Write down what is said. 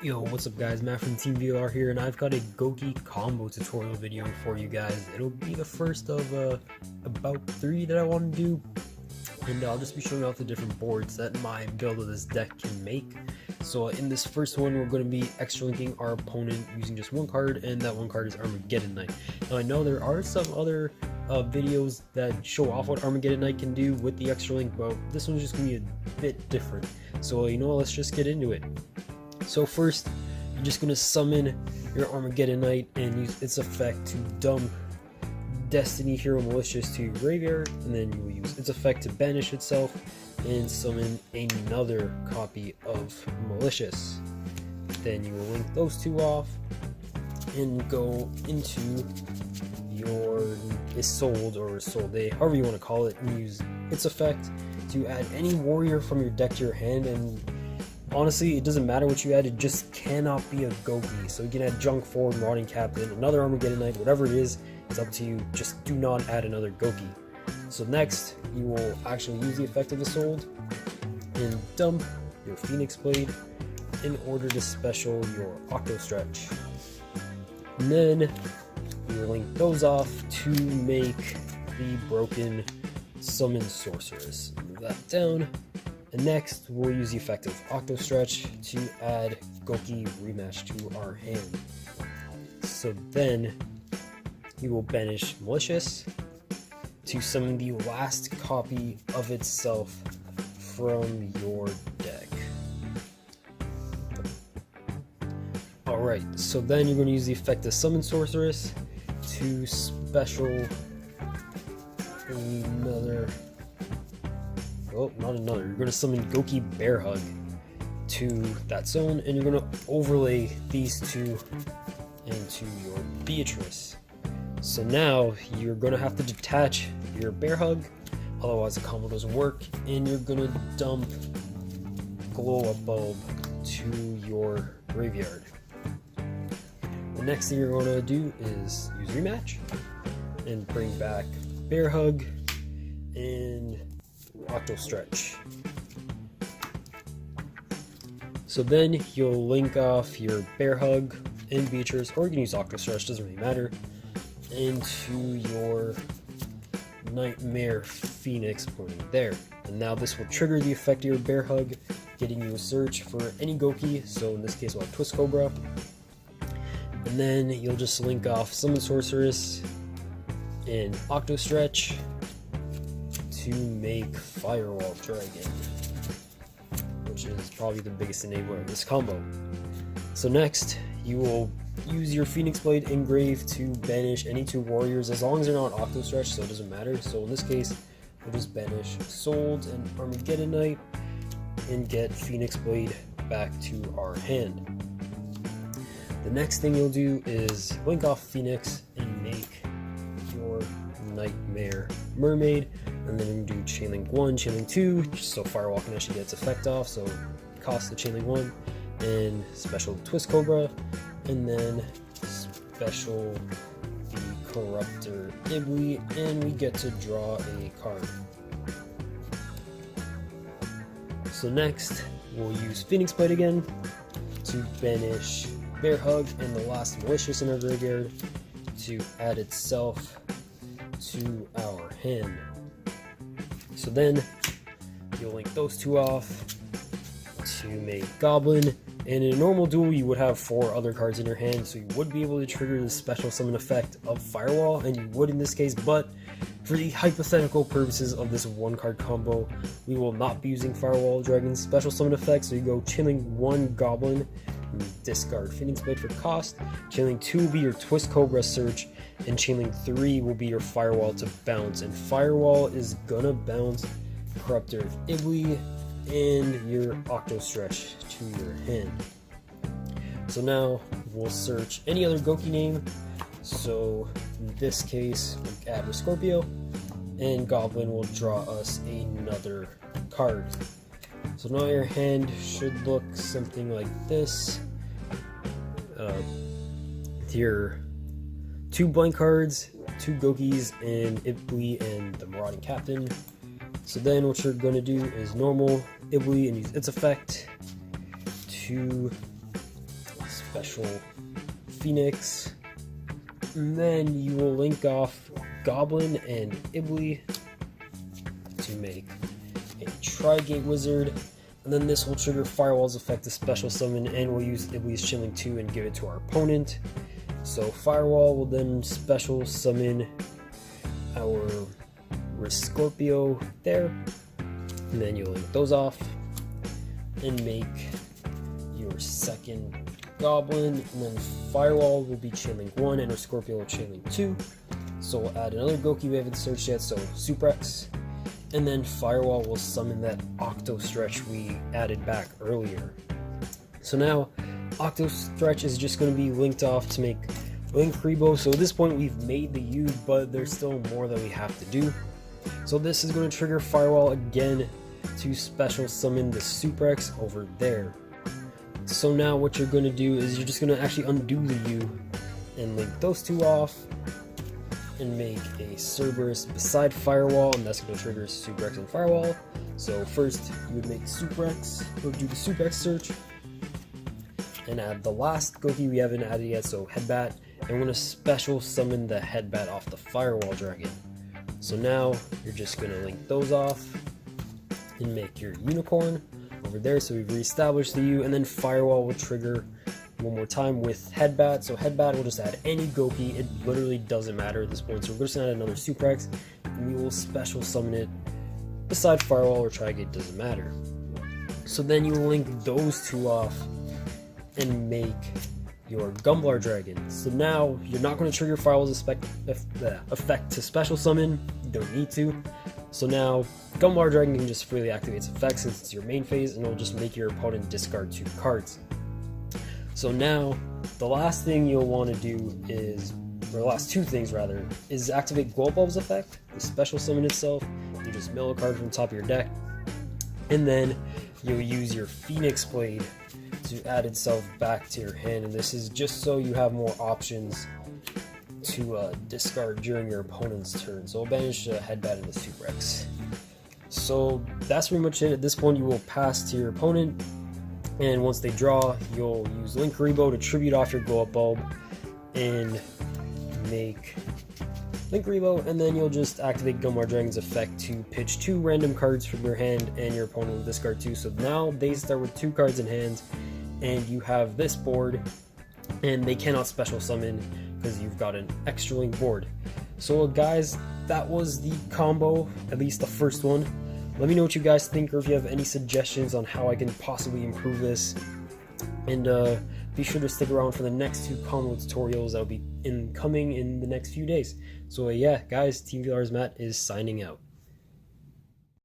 Yo, what's up guys, Matt from TeamVLR here, and I've got a Gouki combo tutorial video for you guys. It'll be the first of about 3 that I want to do, and I'll just be showing off the different boards that my build of this deck can make. So in this first one, we're going to be extra linking our opponent using just one card, and that one card is Armageddon Knight. Now I know there are some other videos that show off what Armageddon Knight can do with the extra link, but this one's just going to be a bit different. So let's just get into it. So first, you're just going to summon your Armageddon Knight and use its effect to dump Destiny Hero Malicious to your graveyard, and then you will use its effect to banish itself and summon another copy of Malicious. Then you will link those two off and go into your Isolde or Isolde, however you want to call it, and use its effect to add any warrior from your deck to your hand. And honestly, it doesn't matter what you add, it just cannot be a Gouki. So you can add Junk Forward, Marauding Captain, another Armageddon Knight, whatever it is, it's up to you. Just do not add another Gouki. So next, you will actually use the effect of Isolde and dump your Phoenix Blade in order to special your Octo Stretch. And then you will link those off to make the broken Summon Sorceress. Move that down. And next, we'll use the effect of Octo Stretch to add Gouki Rematch to our hand. So then, you will banish Malicious to summon the last copy of itself from your deck. Alright, so then you're going to use the effect of Summon Sorceress to special another... Oh, not another. You're going to summon Gouki Bear Hug to that zone, and you're going to overlay these two into your Beatrice. So now you're going to have to detach your Bear Hug, otherwise the combo doesn't work, and you're going to dump Glow Up Bulb to your graveyard. The next thing you're going to do is use Rematch and bring back Bear Hug and Octo Stretch. So then you'll link off your Bear Hug and Beatrice, or you can use Octo Stretch, doesn't really matter, into your Nightmare Phoenix pointing there. And now this will trigger the effect of your Bear Hug, getting you a search for any Gouki, so in this case we'll have Twist Cobra. And then you'll just link off Summon Sorceress and Octo Stretch to make Firewall Dragon, which is probably the biggest enabler of this combo. So next, you will use your Phoenix Blade Engrave to banish any 2 warriors, as long as they're not Octo Stretch, so it doesn't matter. So in this case, we'll just banish Isolde and Armageddon Knight and get Phoenix Blade back to our hand. The next thing you'll do is link off Phoenix and make your Nightmare Mermaid, and then do Chainlink 1, Chainlink 2, just so Firewall can actually get its effect off, so cost the Chainlink 1, and special Twist Cobra, and then special the Corruptor Ibli, and we get to draw a card. So next, we'll use Phoenix Blade again to banish Bear Hug and the last Malicious in our graveyard to add itself to our hand. So then you'll link those two off to make Goblin, and in a normal duel you would have 4 other cards in your hand, so you would be able to trigger the special summon effect of Firewall, and you would in this case, but for the hypothetical purposes of this 1-card combo, we will not be using Firewall Dragon's special summon effect. So you go Chainlink 1 Goblin, discard Phoenix Blade for cost, Chainlink 2 will be your Twist Cobra search, and Chainlink 3 will be your Firewall to bounce, and Firewall is gonna bounce Corruptor Ibli and your Octo Stretch to your hand. So now we'll search any other Gouki name, so in this case we'll add Scorpio, and Goblin will draw us another card. So now your hand should look something like this. Your 2 blank cards, 2 Goukis, and Ibli and the Marauding Captain. So then what you're going to do is normal Ibli and use its effect to special Phoenix, and then you will link off Goblin and Ibly to make a Tri-Gate Wizard, and then this will trigger Firewall's effect to special summon, and we'll use Ibly's Chilling 2 and give it to our opponent. So Firewall will then special summon our Scorpio there, and then you'll link those off and make your second Goblin, and then Firewall will be Chilling 1 and our Scorpio will Chilling 2. So we'll add another Gouki we haven't searched yet, so Super X, and then Firewall will summon that Octo Stretch we added back earlier. So now Octo Stretch is just going to be linked off to make Link Rebo. So at this point we've made the U, but there's still more that we have to do. So this is going to trigger Firewall again to special summon the Super X over there. So now what you're going to do is you're just going to actually undo the U and link those two off and make a Cerberus beside Firewall, and that's going to trigger Super X and Firewall. So first you would make Super X, go do the Super X search, and add the last Gouki we haven't added yet, so Headbat, and we're going to special summon the Headbat off the Firewall Dragon. So now you're just going to link those off and make your Unicorn over there. So we've reestablished the U, and then Firewall will trigger one more time with Headbat. So Headbat will just add any Gouki, it literally doesn't matter at this point. So we're just going to add another Super X, and we will special summon it beside Firewall or Tri-Gate, doesn't matter. So then you will link those two off and make your Gumblar Dragon. So now you're not going to trigger Firewall's effect to special summon, you don't need to. So now Gumblar Dragon can just freely activate its effect since it's your main phase, and it'll just make your opponent discard 2 cards. So now the last thing you'll want to do is, or the last 2 things rather, is activate Glow Bulb's effect, the special summon itself. You just mill a card from the top of your deck, and then you'll use your Phoenix Blade to add itself back to your hand, and this is just so you have more options to discard during your opponent's turn. So I'll banish Headbat and the Super X. So that's pretty much it. At this point you will pass to your opponent, and once they draw you'll use Link Rebo to tribute off your Glow Up Bulb and make Link Rebo, and then you'll just activate Gumblar Dragon's effect to pitch 2 random cards from your hand, and your opponent will discard 2. So now they start with 2 cards in hand, and you have this board, and they cannot special summon because you've got an extra link board. So guys, that was the combo, at least the first one. Let me know what you guys think, or if you have any suggestions on how I can possibly improve this. And be sure to stick around for the next 2 combo tutorials that will be coming in the next few days. So yeah, guys, TeamVLR's Matt is signing out.